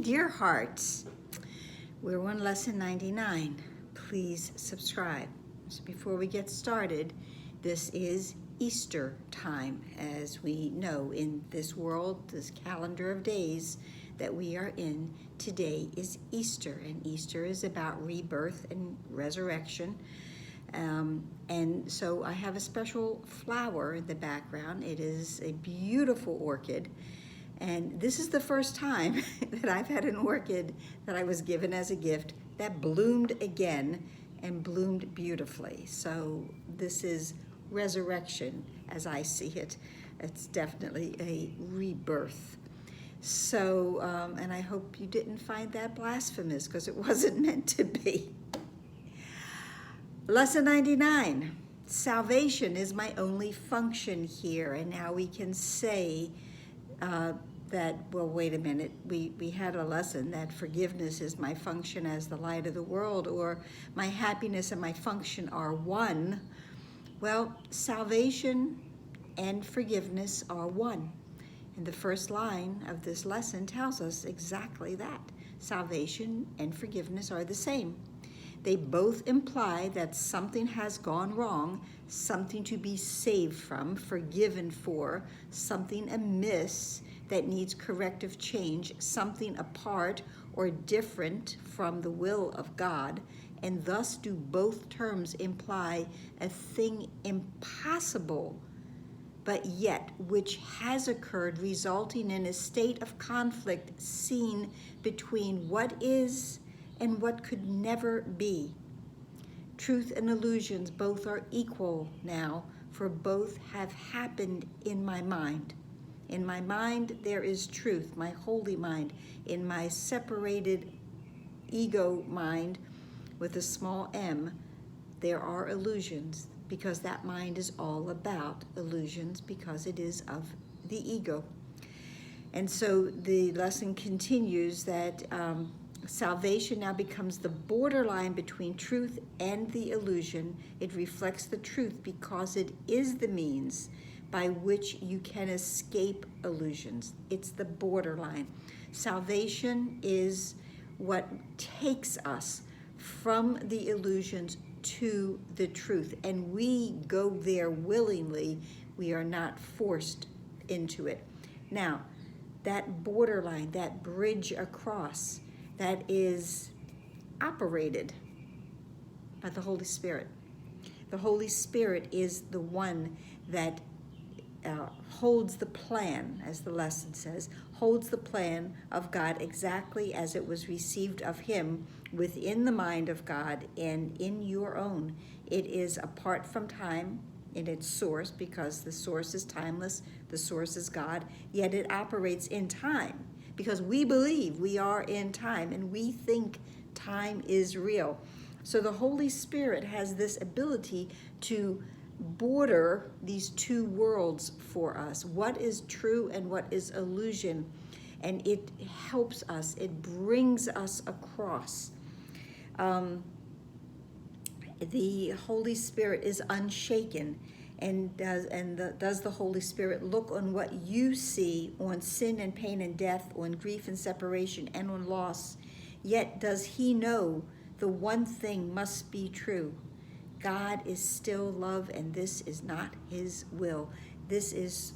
dear hearts. We're on lesson 99. Please subscribe. So before we get started, this is Easter time. As we know, in this world, this calendar of days that we are in, today is Easter, and Easter is about rebirth and resurrection. And so I have a special flower in the background. It is a beautiful orchid. And this is the first time that I've had an orchid that I was given as a gift that bloomed again and bloomed beautifully. So this is resurrection as I see it. It's definitely a rebirth. So, and I hope you didn't find that blasphemous, because it wasn't meant to be. Lesson 99, salvation is my only function here. And now we can say that, well, wait a minute, we had a lesson that forgiveness is my function as the light of the world, or my happiness and my function are one. Well, salvation and forgiveness are one. And the first line of this lesson tells us exactly that. Salvation and forgiveness are the same. They both imply that something has gone wrong, something to be saved from, forgiven for, something amiss that needs corrective change, something apart or different from the will of God, and thus do both terms imply a thing impossible, but yet which has occurred, resulting in a state of conflict seen between what is and what could never be. Truth and illusions both are equal now, for both have happened in my mind. In my mind there is truth, my holy mind. In my separated ego mind with a small m, there are illusions, because that mind is all about illusions, because it is of the ego. And so the lesson continues that salvation now becomes the borderline between truth and the illusion. It reflects the truth because it is the means by which you can escape illusions. It's the borderline. Salvation is what takes us from the illusions to the truth, and we go there willingly. We are not forced into it. Now, that borderline, that bridge across, that is operated by the Holy Spirit. The Holy Spirit is the one that holds the plan, as the lesson says, holds the plan of God exactly as it was received of him within the mind of God and in your own. It is apart from time in its source, because the source is timeless, the source is God, yet it operates in time because we believe we are in time and we think time is real. So the Holy Spirit has this ability to border these two worlds for us. What is true and what is illusion? And it helps us, it brings us across. The Holy Spirit is unshaken. And does the Holy Spirit look on what you see, on sin and pain and death, on grief and separation, and on loss? Yet does he know the one thing must be true? God is still love, and this is not his will. This is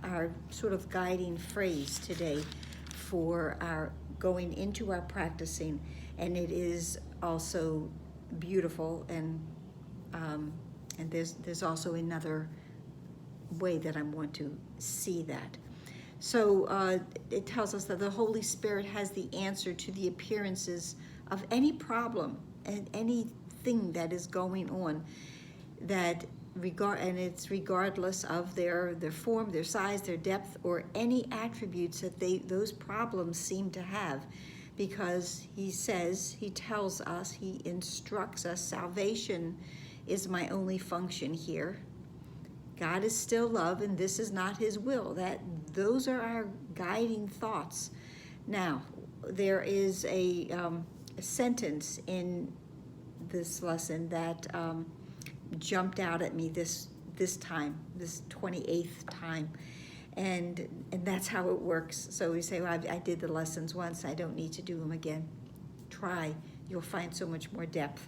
our sort of guiding phrase today for our going into our practicing, and it is also beautiful. And there's also another way that I want to see that. So it tells us that the Holy Spirit has the answer to the appearances of any problem and anything that is going on, and it's regardless of their form, their size, their depth, or any attributes that those problems seem to have. Because he tells us, he instructs us, salvation is my only function here. God is still love, and this is not his will. Those are our guiding thoughts. Now, there is a sentence in this lesson that jumped out at me this 28th time, And that's how it works. So we say, well, I did the lessons once, I don't need to do them again. Try, you'll find so much more depth.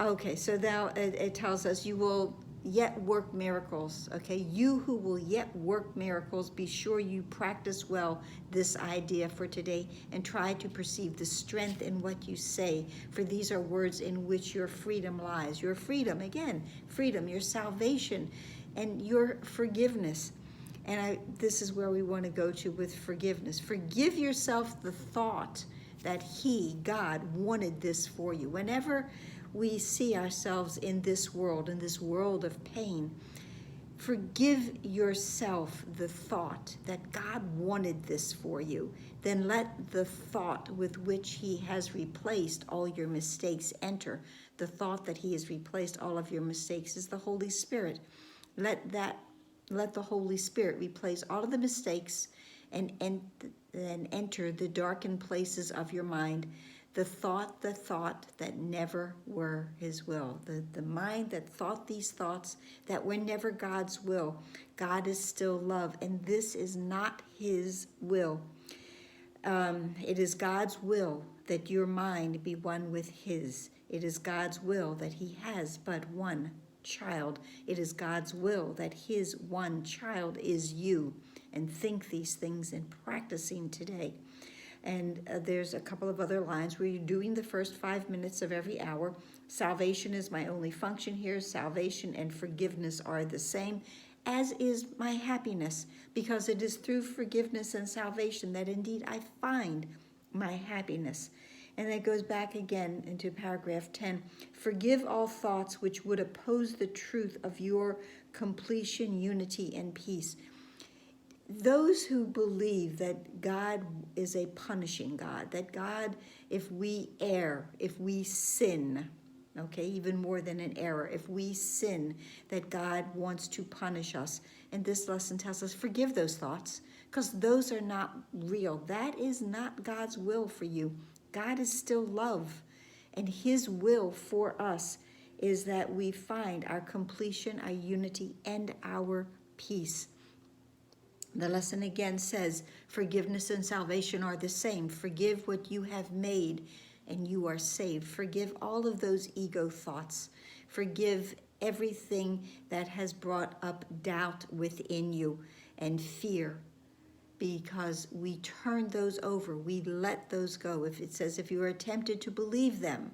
Okay, so now it tells us you will yet work miracles. Okay, you who will yet work miracles, be sure you practice well this idea for today and try to perceive the strength in what you say, for these are words in which your freedom lies. Your freedom, again, freedom, your salvation, and your forgiveness. And this is where we want to go to with forgiveness. Forgive yourself the thought that God, wanted this for you. Whenever we see ourselves in this world of pain, forgive yourself the thought that God wanted this for you. Then let the thought with which he has replaced all your mistakes enter. The thought that he has replaced all of your mistakes is the Holy Spirit. Let the Holy Spirit replace all of the mistakes and enter the darkened places of your mind. The thought that never were his will. The mind that thought these thoughts that were never God's will. God is still love, and this is not his will. It is God's will that your mind be one with his. It is God's will that he has but one child. It is God's will that his one child is you. And think these things and practicing today. And there's a couple of other lines where you're doing the first 5 minutes of every hour. Salvation is my only function here. Salvation and forgiveness are the same, as is my happiness, because it is through forgiveness and salvation that indeed I find my happiness. And it goes back again into paragraph 10. Forgive all thoughts which would oppose the truth of your completion, unity, and peace. Those who believe that God is a punishing God, that God, if we err, if we sin, okay, even more than an error, if we sin, that God wants to punish us. And this lesson tells us, forgive those thoughts, because those are not real. That is not God's will for you. God is still love, and his will for us is that we find our completion, our unity, and our peace. The lesson again says, forgiveness and salvation are the same. Forgive what you have made, and you are saved. Forgive all of those ego thoughts. Forgive everything that has brought up doubt within you and fear, because we turn those over. We let those go. If it says, if you are tempted to believe them,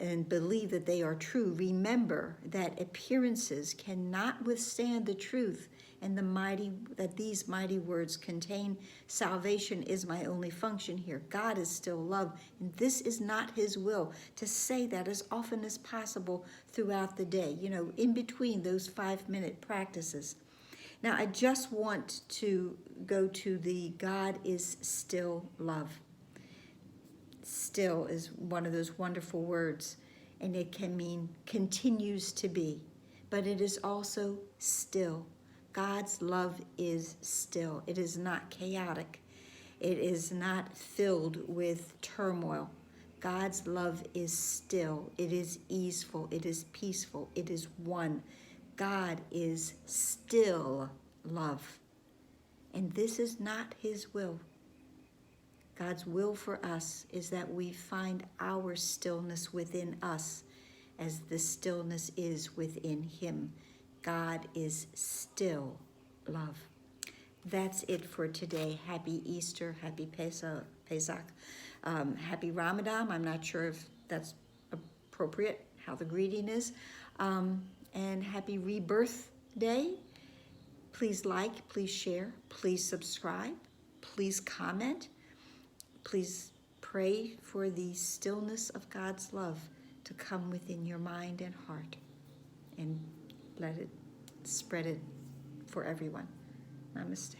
and believe that they are true, remember that appearances cannot withstand the truth, and that these mighty words contain. Salvation is my only function here. God is still love, and this is not his will. To say that as often as possible throughout the day, in between those 5-minute practices. Now, I just want to go to the God is still love. Still is one of those wonderful words, and it can mean continues to be, but it is also still. God's love is still. It is not chaotic. It is not filled with turmoil. God's love is still. It is easeful. It is peaceful. It is one. God is still love. And this is not his will. God's will for us is that we find our stillness within us as the stillness is within him. God is still love. That's it for today. Happy Easter, happy Pesach, happy Ramadan. I'm not sure if that's appropriate, how the greeting is. And happy Rebirth Day. Please like, please share, please subscribe, please comment. Please pray for the stillness of God's love to come within your mind and heart, and let it spread it for everyone. Namaste.